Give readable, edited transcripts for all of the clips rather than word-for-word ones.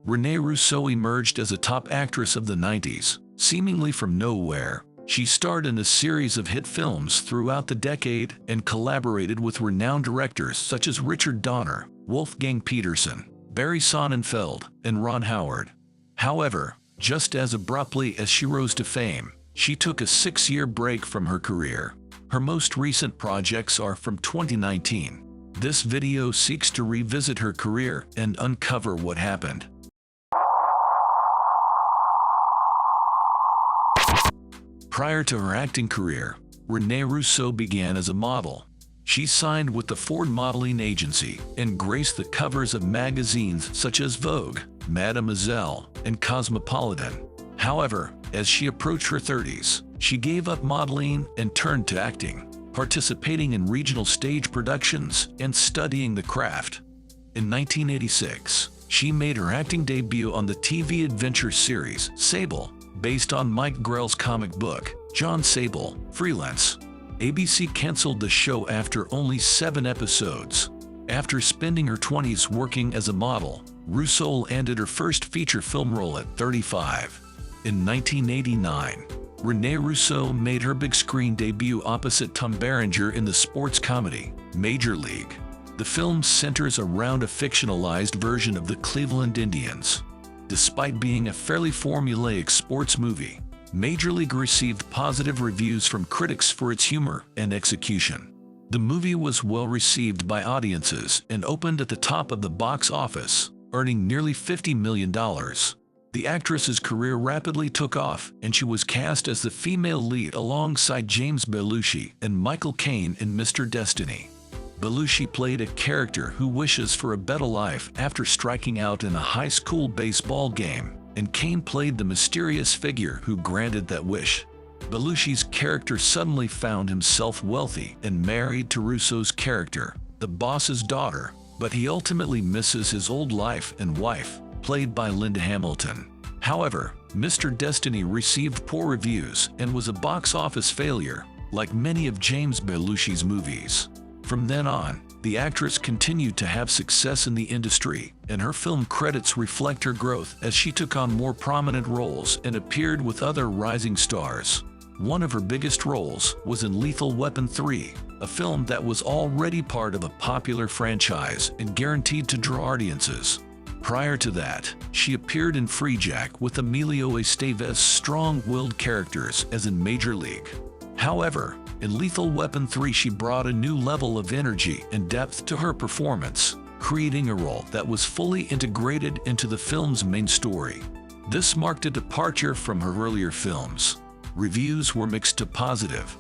Rene Russo emerged as a top actress of the 90s, seemingly from nowhere. She starred in a series of hit films throughout the decade and collaborated with renowned directors such as Richard Donner, Wolfgang Petersen, Barry Sonnenfeld, and Ron Howard. However, just as abruptly as she rose to fame, she took a 6-year break from her career. Her most recent projects are from 2019. This video seeks to revisit her career and uncover what happened. Prior to her acting career, Rene Russo began as a model. She signed with the Ford Modeling Agency and graced the covers of magazines such as Vogue, Mademoiselle, and Cosmopolitan. However, as she approached her 30s, she gave up modeling and turned to acting, participating in regional stage productions and studying the craft. In 1986, she made her acting debut on the TV adventure series Sable, based on Mike Grell's comic book, John Sable, Freelance. ABC canceled the show after only 7 episodes. After spending her 20s working as a model, Russo landed her first feature film role at 35. In 1989, Rene Russo made her big screen debut opposite Tom Berenger in the sports comedy, Major League. The film centers around a fictionalized version of the Cleveland Indians. Despite being a fairly formulaic sports movie, Major League received positive reviews from critics for its humor and execution. The movie was well received by audiences and opened at the top of the box office, earning nearly $50 million. The actress's career rapidly took off, and she was cast as the female lead alongside James Belushi and Michael Caine in Mr. Destiny. Belushi played a character who wishes for a better life after striking out in a high school baseball game, and Caine played the mysterious figure who granted that wish. Belushi's character suddenly found himself wealthy and married to Russo's character, the boss's daughter, but he ultimately misses his old life and wife, played by Linda Hamilton. However, Mr. Destiny received poor reviews and was a box office failure, like many of James Belushi's movies. From then on, the actress continued to have success in the industry, and her film credits reflect her growth as she took on more prominent roles and appeared with other rising stars. One of her biggest roles was in Lethal Weapon 3, a film that was already part of a popular franchise and guaranteed to draw audiences. Prior to that, she appeared in Freejack with Emilio Estevez's strong-willed characters as in Major League. However, in Lethal Weapon 3 she brought a new level of energy and depth to her performance, creating a role that was fully integrated into the film's main story. This marked a departure from her earlier films. Reviews were mixed to positive.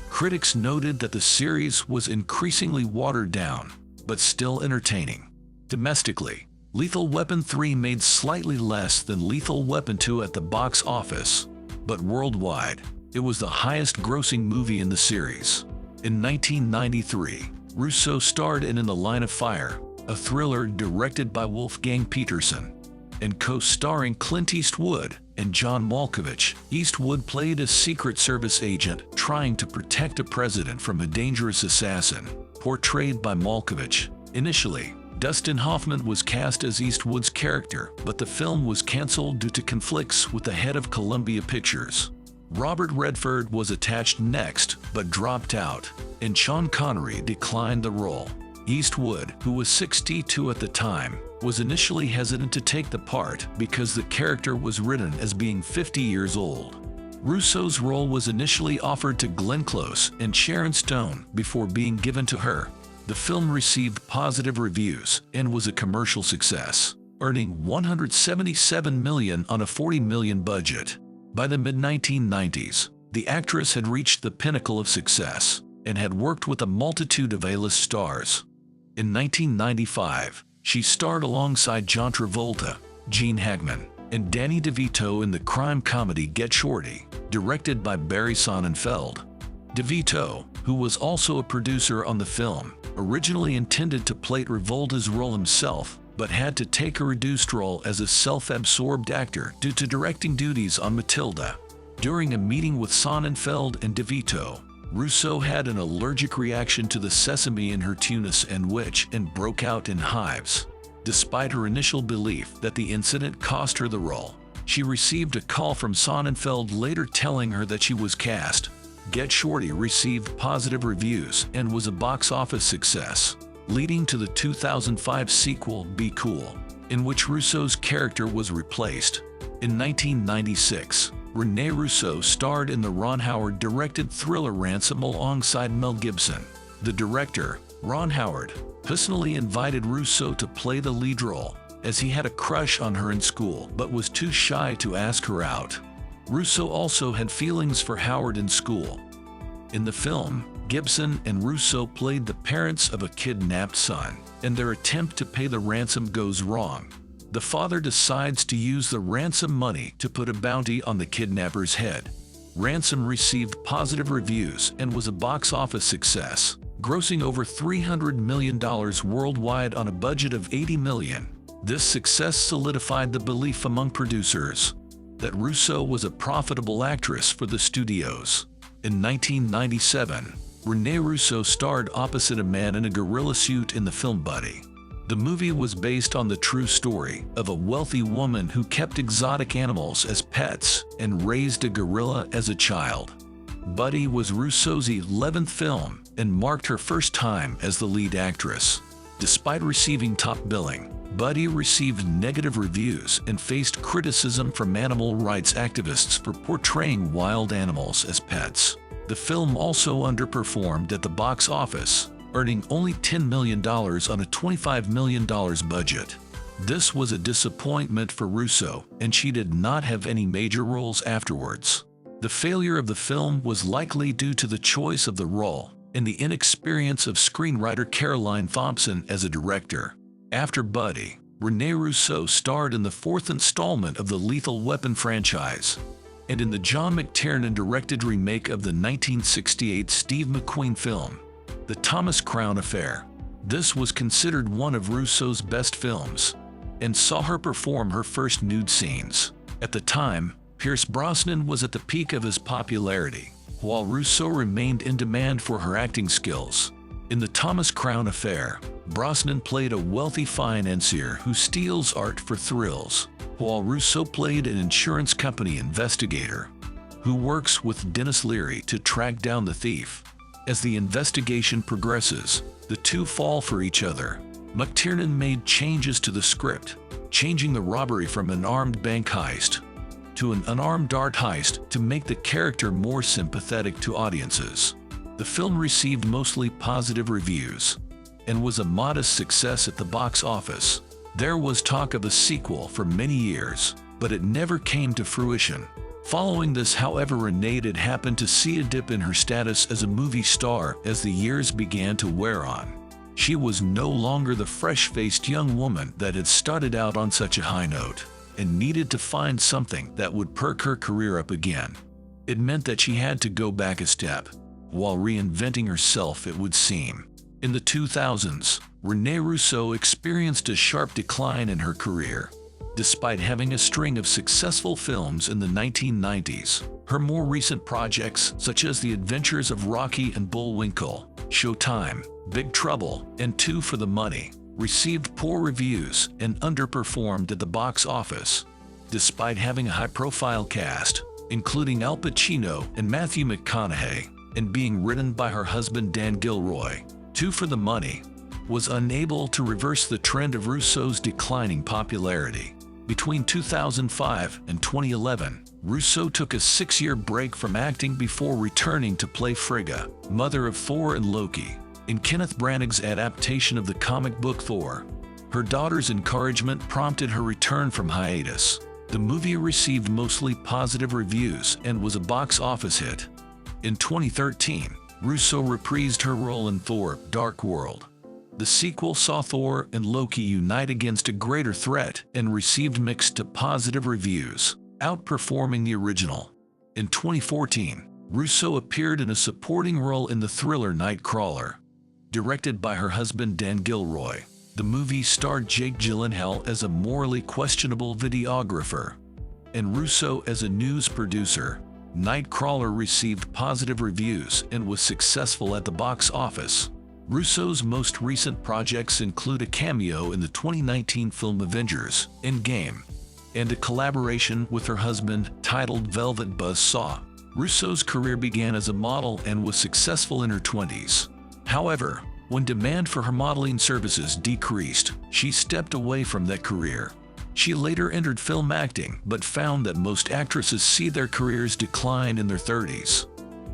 Critics noted that the series was increasingly watered down, but still entertaining. Domestically, Lethal Weapon 3 made slightly less than Lethal Weapon 2 at the box office, but worldwide, it was the highest-grossing movie in the series. In 1993, Russo starred in The Line of Fire, a thriller directed by Wolfgang Petersen, and co-starring Clint Eastwood and John Malkovich. Eastwood played a Secret Service agent trying to protect a president from a dangerous assassin, portrayed by Malkovich. Initially, Dustin Hoffman was cast as Eastwood's character, but the film was canceled due to conflicts with the head of Columbia Pictures. Robert Redford was attached next, but dropped out, and Sean Connery declined the role. Eastwood, who was 62 at the time, was initially hesitant to take the part because the character was written as being 50 years old. Russo's role was initially offered to Glenn Close and Sharon Stone before being given to her. The film received positive reviews and was a commercial success, earning $177 million on a $40 million budget. By the mid-1990s, the actress had reached the pinnacle of success and had worked with a multitude of A-list stars. In 1995, she starred alongside John Travolta, Gene Hackman, and Danny DeVito in the crime comedy Get Shorty, directed by Barry Sonnenfeld. DeVito, who was also a producer on the film, originally intended to play Travolta's role himself, but had to take a reduced role as a self-absorbed actor due to directing duties on Matilda. During a meeting with Sonnenfeld and DeVito, Russo had an allergic reaction to the sesame in her tuna sandwich and broke out in hives. Despite her initial belief that the incident cost her the role, she received a call from Sonnenfeld later telling her that she was cast. Get Shorty received positive reviews and was a box office success, leading to the 2005 sequel Be Cool, in which Russo's character was replaced. In 1996, Rene Russo starred in the Ron Howard-directed thriller Ransom alongside Mel Gibson. The director, Ron Howard, personally invited Russo to play the lead role, as he had a crush on her in school but was too shy to ask her out. Russo also had feelings for Howard in school. In the film, Gibson and Russo played the parents of a kidnapped son, and their attempt to pay the ransom goes wrong. The father decides to use the ransom money to put a bounty on the kidnapper's head. Ransom received positive reviews and was a box office success, grossing over $300 million worldwide on a budget of $80 million. This success solidified the belief among producers that Russo was a profitable actress for the studios. In 1997, Rene Russo starred opposite a man in a gorilla suit in the film Buddy. The movie was based on the true story of a wealthy woman who kept exotic animals as pets and raised a gorilla as a child. Buddy was Russo's 11th film and marked her first time as the lead actress. Despite receiving top billing, Buddy received negative reviews and faced criticism from animal rights activists for portraying wild animals as pets. The film also underperformed at the box office, earning only $10 million on a $25 million budget. This was a disappointment for Russo, and she did not have any major roles afterwards. The failure of the film was likely due to the choice of the role and the inexperience of screenwriter Caroline Thompson as a director. After Buddy, Rene Russo starred in the fourth installment of the Lethal Weapon franchise, and in the John McTiernan-directed remake of the 1968 Steve McQueen film, The Thomas Crown Affair. This was considered one of Russo's best films, and saw her perform her first nude scenes. At the time, Pierce Brosnan was at the peak of his popularity, while Russo remained in demand for her acting skills. In The Thomas Crown Affair, Brosnan played a wealthy financier who steals art for thrills, while Russo played an insurance company investigator who works with Dennis Leary to track down the thief. As the investigation progresses, the two fall for each other. McTiernan made changes to the script, changing the robbery from an armed bank heist to an unarmed art heist to make the character more sympathetic to audiences. The film received mostly positive reviews and was a modest success at the box office. There was talk of a sequel for many years, but it never came to fruition. Following this, however, Rene had happened to see a dip in her status as a movie star as the years began to wear on. She was no longer the fresh-faced young woman that had started out on such a high note, and needed to find something that would perk her career up again. It meant that she had to go back a step, while reinventing herself, it would seem. In the 2000s, Rene Russo experienced a sharp decline in her career. Despite having a string of successful films in the 1990s, her more recent projects, such as The Adventures of Rocky and Bullwinkle, Showtime, Big Trouble, and Two for the Money, received poor reviews and underperformed at the box office. Despite having a high-profile cast, including Al Pacino and Matthew McConaughey, and being written by her husband Dan Gilroy, Two for the Money was unable to reverse the trend of Russo's declining popularity. Between 2005 and 2011, Russo took a 6-year break from acting before returning to play Frigga, mother of Thor and Loki, in Kenneth Branagh's adaptation of the comic book Thor. Her daughter's encouragement prompted her return from hiatus. The movie received mostly positive reviews and was a box office hit. In 2013, Russo reprised her role in Thor: Dark World. The sequel saw Thor and Loki unite against a greater threat and received mixed to positive reviews, outperforming the original. In 2014, Russo appeared in a supporting role in the thriller Nightcrawler, directed by her husband Dan Gilroy. The movie starred Jake Gyllenhaal as a morally questionable videographer and Russo as a news producer. Nightcrawler received positive reviews and was successful at the box office. Russo's most recent projects include a cameo in the 2019 film Avengers: Endgame, and a collaboration with her husband titled Velvet Buzzsaw. Russo's career began as a model and was successful in her 20s. However, when demand for her modeling services decreased, she stepped away from that career. She later entered film acting, but found that most actresses see their careers decline in their 30s.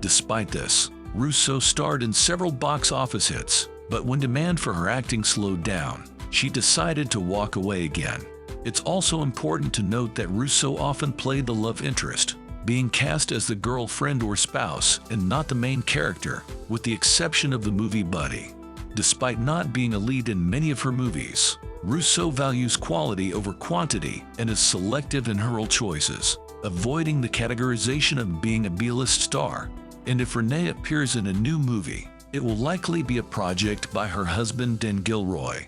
Despite this, Russo starred in several box office hits, but when demand for her acting slowed down, she decided to walk away again. It's also important to note that Russo often played the love interest, being cast as the girlfriend or spouse and not the main character, with the exception of the movie Buddy. Despite not being a lead in many of her movies, Russo values quality over quantity and is selective in her role choices, avoiding the categorization of being a B-list star. And if Rene appears in a new movie, it will likely be a project by her husband Dan Gilroy.